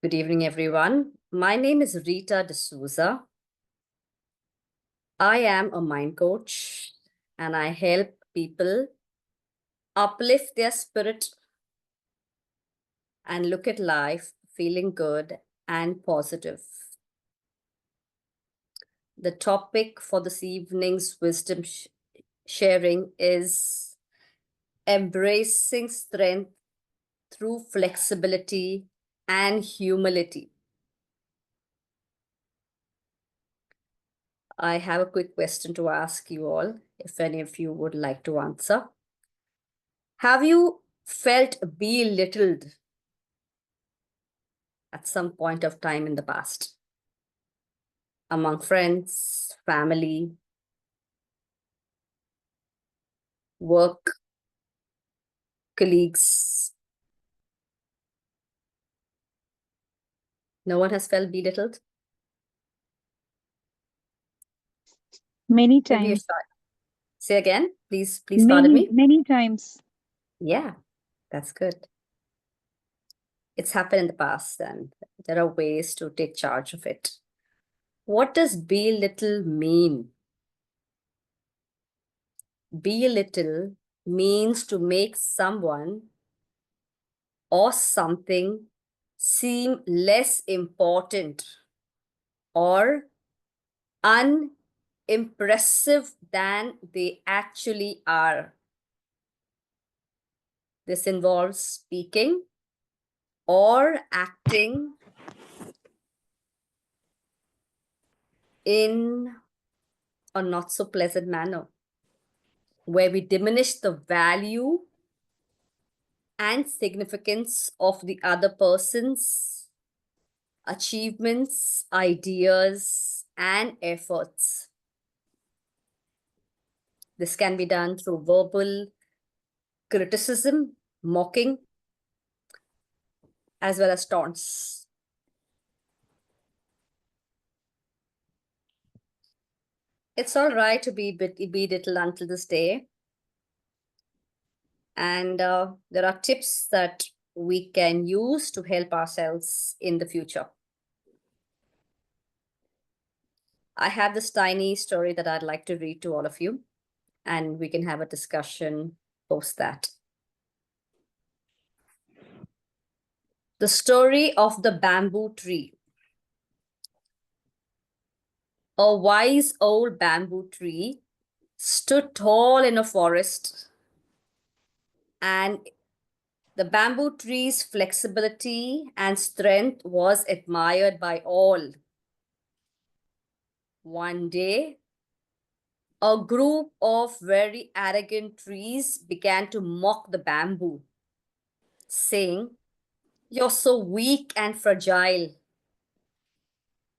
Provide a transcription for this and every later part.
Good evening, everyone. My name is Rita D'Souza. I am a mind coach and I help people uplift their spirit and look at life feeling good and positive. The topic for this evening's wisdom sharing is embracing strength through flexibility and humility. I have a quick question to ask you all, if any of you would like to answer. Have you felt belittled at some point of time in the past? Among friends, family, work, colleagues? No one has felt belittled? Many Maybe you times. start. Say again, please pardon me. Many times. Yeah, that's good. It's happened in the past and there are ways to take charge of it. What does belittle mean? Belittle means to make someone or something seem less important or unimpressive than they actually are. This involves speaking or acting in a not so pleasant manner, where we diminish the value and significance of the other person's achievements, ideas, and efforts. This can be done through verbal criticism, mocking, as well as taunts. It's all right to be belittled until this day. And there are tips that we can use to help ourselves in the future. I have this tiny story that I'd like to read to all of you, and we can have a discussion post that. The story of the bamboo tree. A wise old bamboo tree stood tall in a forest, and the bamboo tree's flexibility and strength was admired by all. One day, a group of very arrogant trees began to mock the bamboo, saying, "You're so weak and fragile.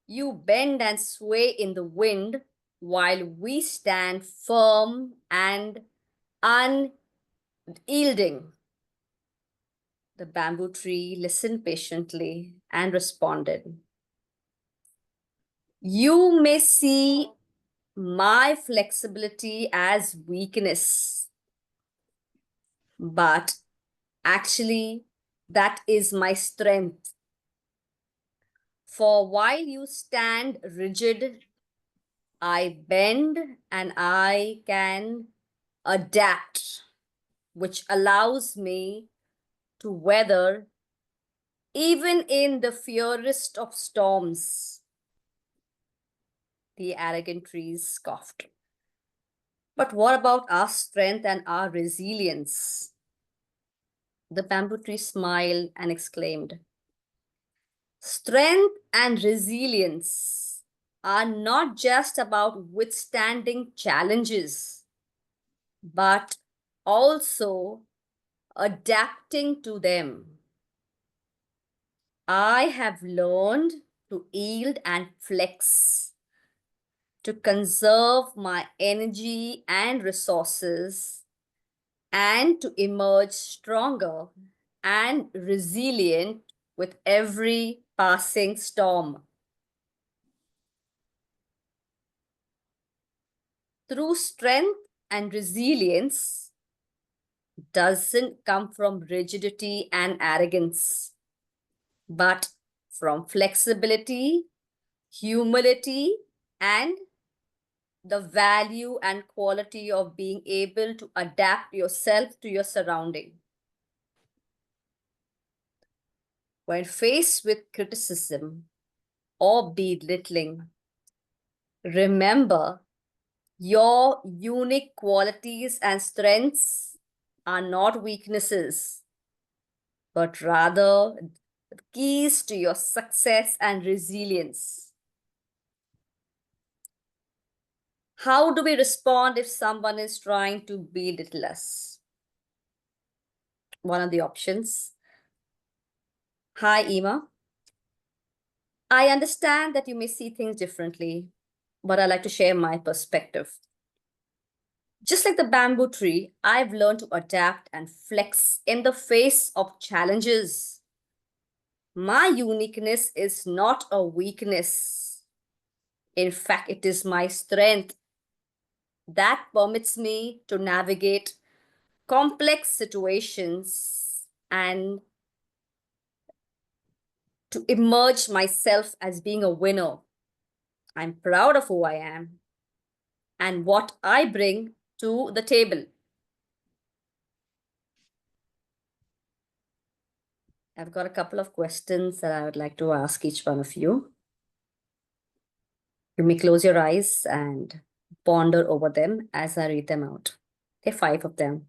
You bend and sway in the wind while we stand firm and unyielding." The bamboo tree listened patiently and responded, "You may see my flexibility as weakness, but actually that is my strength. For while you stand rigid, I bend and I can adapt, which allows me to weather even in the fiercest of storms." The arrogant trees scoffed. "But what about our strength and our resilience?" The bamboo tree smiled and exclaimed, "Strength and resilience are not just about withstanding challenges, but also adapting to them. I have learned to yield and flex, to conserve my energy and resources, and to emerge stronger and resilient with every passing storm." True strength and resilience doesn't come from rigidity and arrogance, but from flexibility, humility, and the value and quality of being able to adapt yourself to your surrounding. When faced with criticism or belittling, remember your unique qualities and strengths are not weaknesses, but rather keys to your success and resilience. How do we respond if someone is trying to belittle us? One of the options. Hi, Ema. I understand that you may see things differently, but I like to share my perspective. Just like the bamboo tree, I've learned to adapt and flex in the face of challenges. My uniqueness is not a weakness. In fact, it is my strength that permits me to navigate complex situations and to emerge myself as being a winner. I'm proud of who I am and what I bring to the table. I've got a couple of questions that I would like to ask each one of you. You may close your eyes and ponder over them as I read them out. There are 5 of them,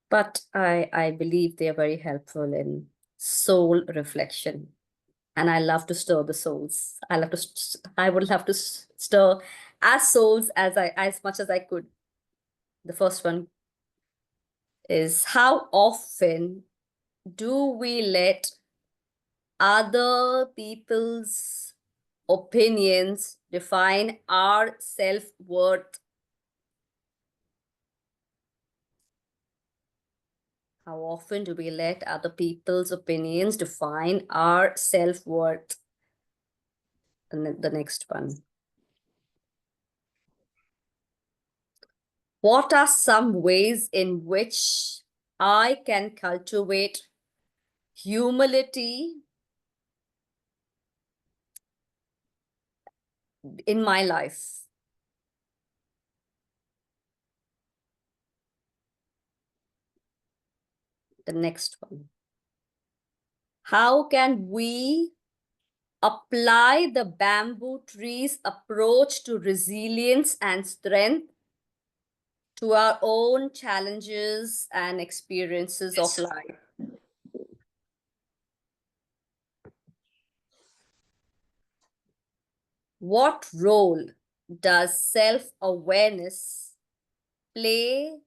but I believe they are very helpful in soul reflection. And I love to stir the souls. I would love to stir as souls as much as I could. The first one is, how often do we let other people's opinions define our self-worth? How often do we let other people's opinions define our self-worth? And then the next one. What are some ways in which I can cultivate humility in my life? The next one. How can we apply the bamboo tree's approach to resilience and strength to our own challenges and experiences of life? What role does self-awareness play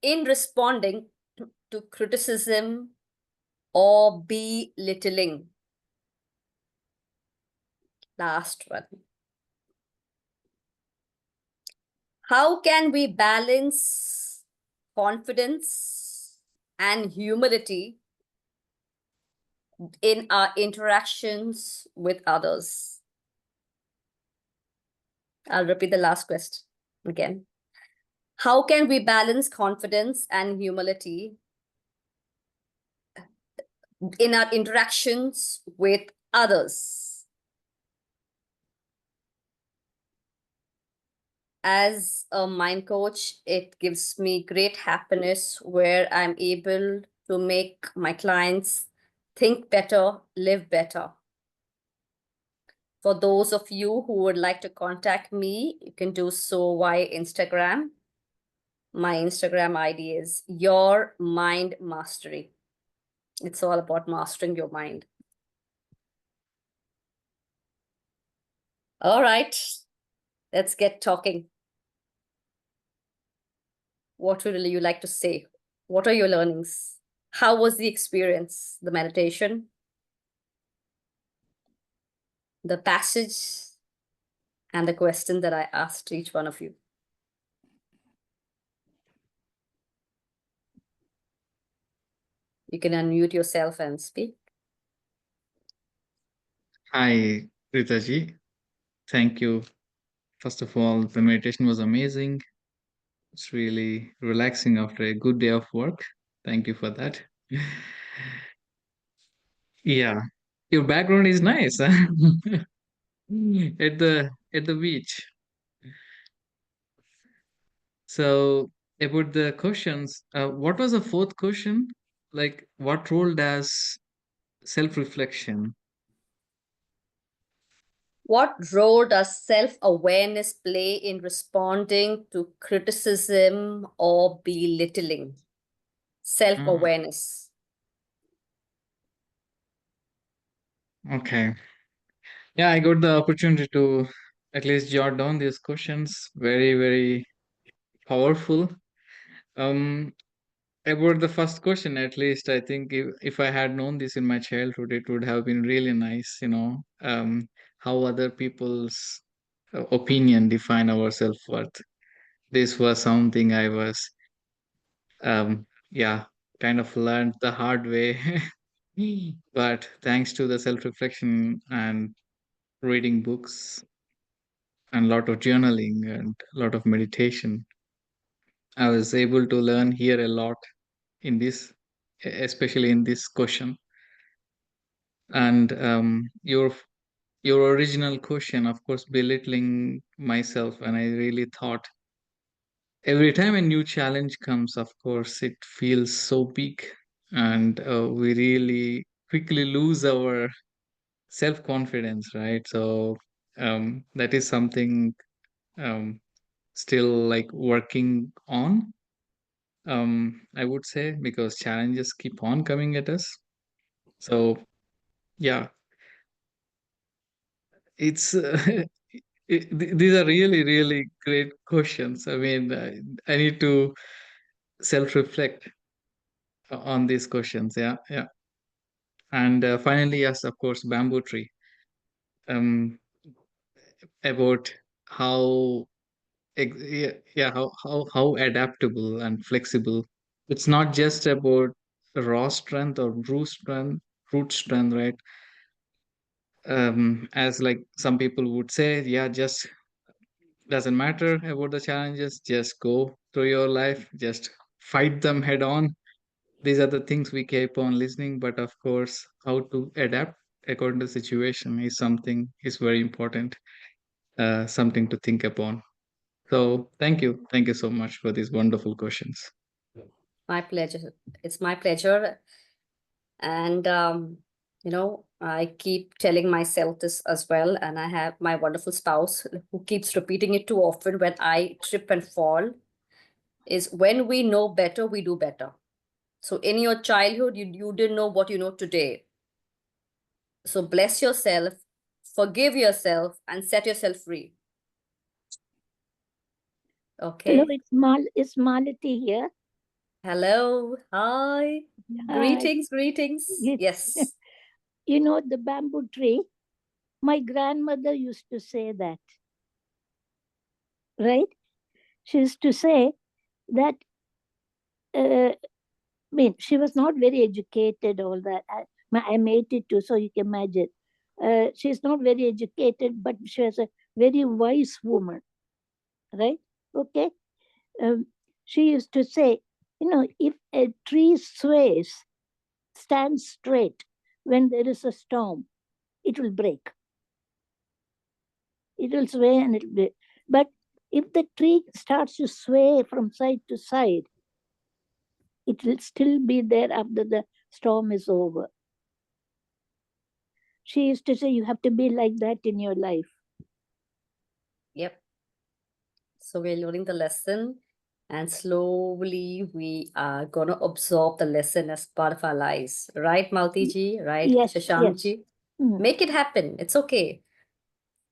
in responding to criticism or belittling? Last one. How can we balance confidence and humility in our interactions with others? I'll repeat the last question again. How can we balance confidence and humility in our interactions with others? As a mind coach, it gives me great happiness where I'm able to make my clients think better, live better. For those of you who would like to contact me, you can do so via Instagram. My Instagram ID is Your Mind Mastery. It's all about mastering your mind. All right, let's get talking. What would you like to say? What are your learnings? How was the experience, the meditation, the passage, and the question that I asked each one of you? You can unmute yourself and speak. Hi, Rita ji. Thank you. First of all, the meditation was amazing. It's really relaxing after a good day of work. Thank you for that. Yeah. Your background is nice. Huh? At the beach. So about the questions, what was the fourth question? Like, what role does self-reflection? What role does self awareness play in responding to criticism or belittling? Self Mm, awareness. okay. Yeah, I got the opportunity to at least jot down these questions. Very, very powerful. Um, about the first question, at least I think if I had known this in my childhood, it would have been really nice, how other people's opinion define our self-worth. This was something I was, yeah, kind of learned the hard way. But thanks to the self-reflection and reading books and a lot of journaling and a lot of meditation, I was able to learn here a lot in this, especially in this question. And your original question, of course, belittling myself, and I really thought every time a new challenge comes, of course, it feels so big, and we really quickly lose our self confidence, right? So that is something um, still like working on. I would say, because challenges keep on coming at us. So yeah, it's these are really, really great questions. I mean, I need to self reflect on these questions. Yeah, yeah. And finally, yes, of course, bamboo tree. Um, about how yeah, yeah, how adaptable and flexible. It's not just about raw strength or root strength, right? As like some people would say, yeah, just doesn't matter about the challenges, just go through your life, just fight them head on. These are the things we keep on listening, but of course how to adapt according to the situation is something is very important, something to think upon. So thank you so much for these wonderful questions. My pleasure. It's my pleasure. And, I keep telling myself this as well. And I have my wonderful spouse who keeps repeating it too often when I trip and fall is when we know better, we do better. So in your childhood, you didn't know what you know today. So bless yourself, forgive yourself, and set yourself free. Hello, Okay. it's Malati here. Hello. Hi. Hi. Greetings. Yes. You know the bamboo tree? My grandmother used to say that, right? She used to say that, I mean, she was not very educated, all that. I'm 82, so you can imagine. She's not very educated, but she was a very wise woman, right? Okay. Um, she used to say, if a tree sways, stands straight when there is a storm, it will break. It will sway and it will break. But if the tree starts to sway from side to side, it will still be there after the storm is over. She used to say, you have to be like that in your life. Yep. So we're learning the lesson, and slowly we are going to absorb the lesson as part of our lives. Right, Malti ji? Right, Yes, Shashank yes. ji? Mm, Make it happen. It's okay.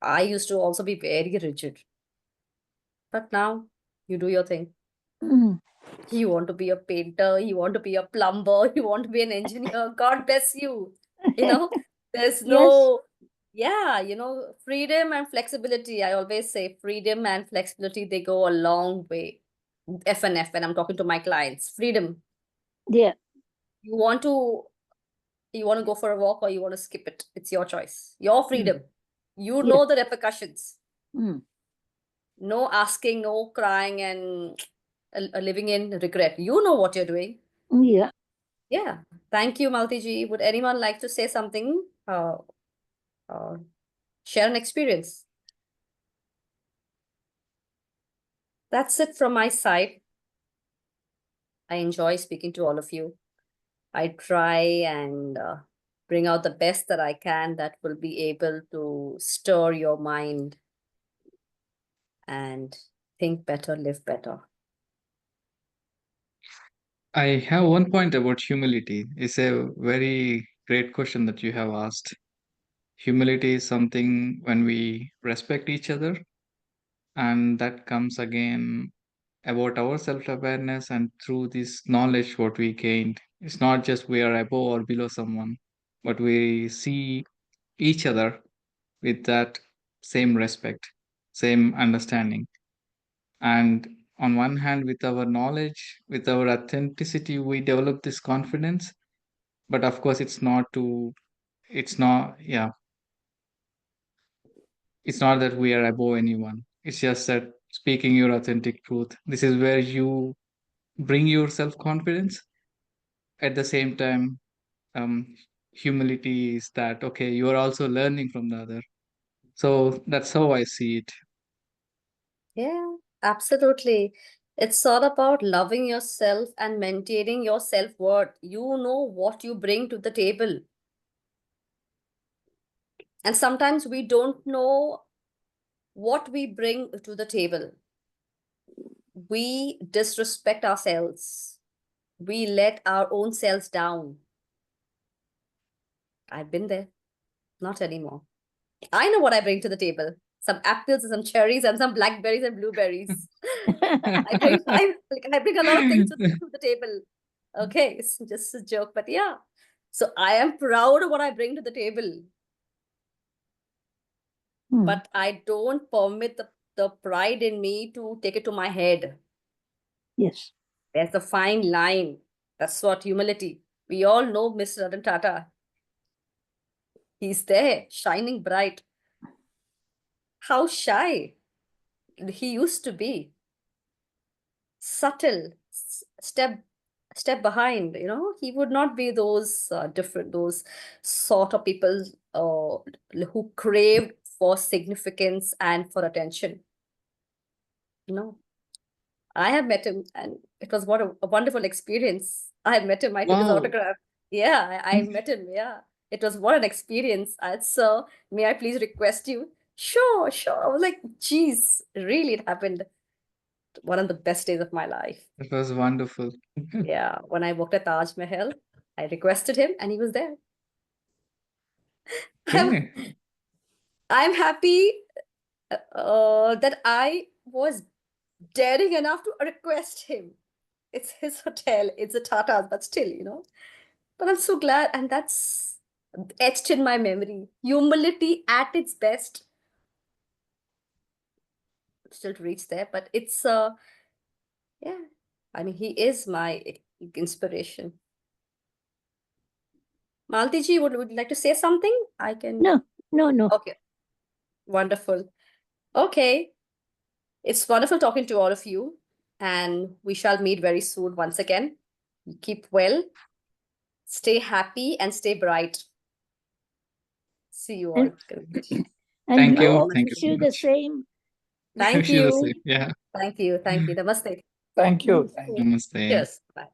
I used to also be very rigid, but now you do your thing. mm. You want to be a painter, you want to be a plumber, you want to be an engineer. God bless you. You know, there's Yes, no, yeah, freedom and flexibility. I always say freedom and flexibility, they go a long way. F and F when I'm talking to my clients. Freedom. yeah. You want to you want to go for a walk or you want to skip it. It's your choice. Your Mm, freedom. You yeah. know the repercussions. Mm, No asking, no crying and living in regret. You know what you're doing. yeah. Yeah. Thank you, Malti ji. Would anyone like to say something? uh, uh, share an experience. That's it from my side. I enjoy speaking to all of you. I try and bring out the best that I can that will be able to stir your mind and think better, live better. I have one point about humility. It's a very great question that you have asked. Humility is something when we respect each other, and that comes again about our self-awareness, and through this knowledge what we gained, it's not just we are above or below someone, but we see each other with that same respect, same understanding. And on one hand, with our knowledge, with our authenticity, we develop this confidence. But of course, it's not, yeah, it's not that we are above anyone. It's just that speaking your authentic truth, this is where you bring your self confidence. At the same time, um, humility is that, okay, you are also learning from the other. So that's how I see it. Yeah, absolutely. It's all about loving yourself and maintaining your self-worth. You know what you bring to the table. And sometimes we don't know what we bring to the table. We disrespect ourselves. We let our own selves down. I've been there, not anymore. I know what I bring to the table. Some apples and some cherries and some blackberries and blueberries. I bring a lot of things to the table. Okay, it's just a joke, but yeah. So I am proud of what I bring to the table, but I don't permit the pride in me to take it to my head. Yes. There's a fine line. That's what humility. We all know Mr. Ratan Tata. He's there, shining bright. How shy he used to be. Subtle, step behind. He would not be those different, those sort of people who craved for significance and for attention. You know, I have met him, and it was what a wonderful experience. I had met him. I took his Wow. autograph. Yeah, I met him. Yeah, it was what an experience. Sir, may I please request you? Sure, sure. I was like, geez, really, it happened. One of the best days of my life. It was wonderful. Yeah, when I worked at Taj Mahal, I requested him, and he was there. I'm Okay. I'm happy that I was daring enough to request him. It's his hotel. It's a Tata's, but still. But I'm so glad, and that's etched in my memory. Humility at its best. Still to reach there, but it's yeah. I mean, he is my inspiration. Malti ji, would you like to say something? I can. No. Okay, wonderful. Okay, it's wonderful talking to all of you, and we shall meet very soon once again. Keep well, stay happy, and stay bright. See you all. And, Good. and Thank we you. all Namaste. Thank you wish so you the much. same. Thank Wish you the you. same. Yeah. Thank you. Thank you. Namaste. Thank you. Thank you. Namaste. Namaste. Cheers. Bye.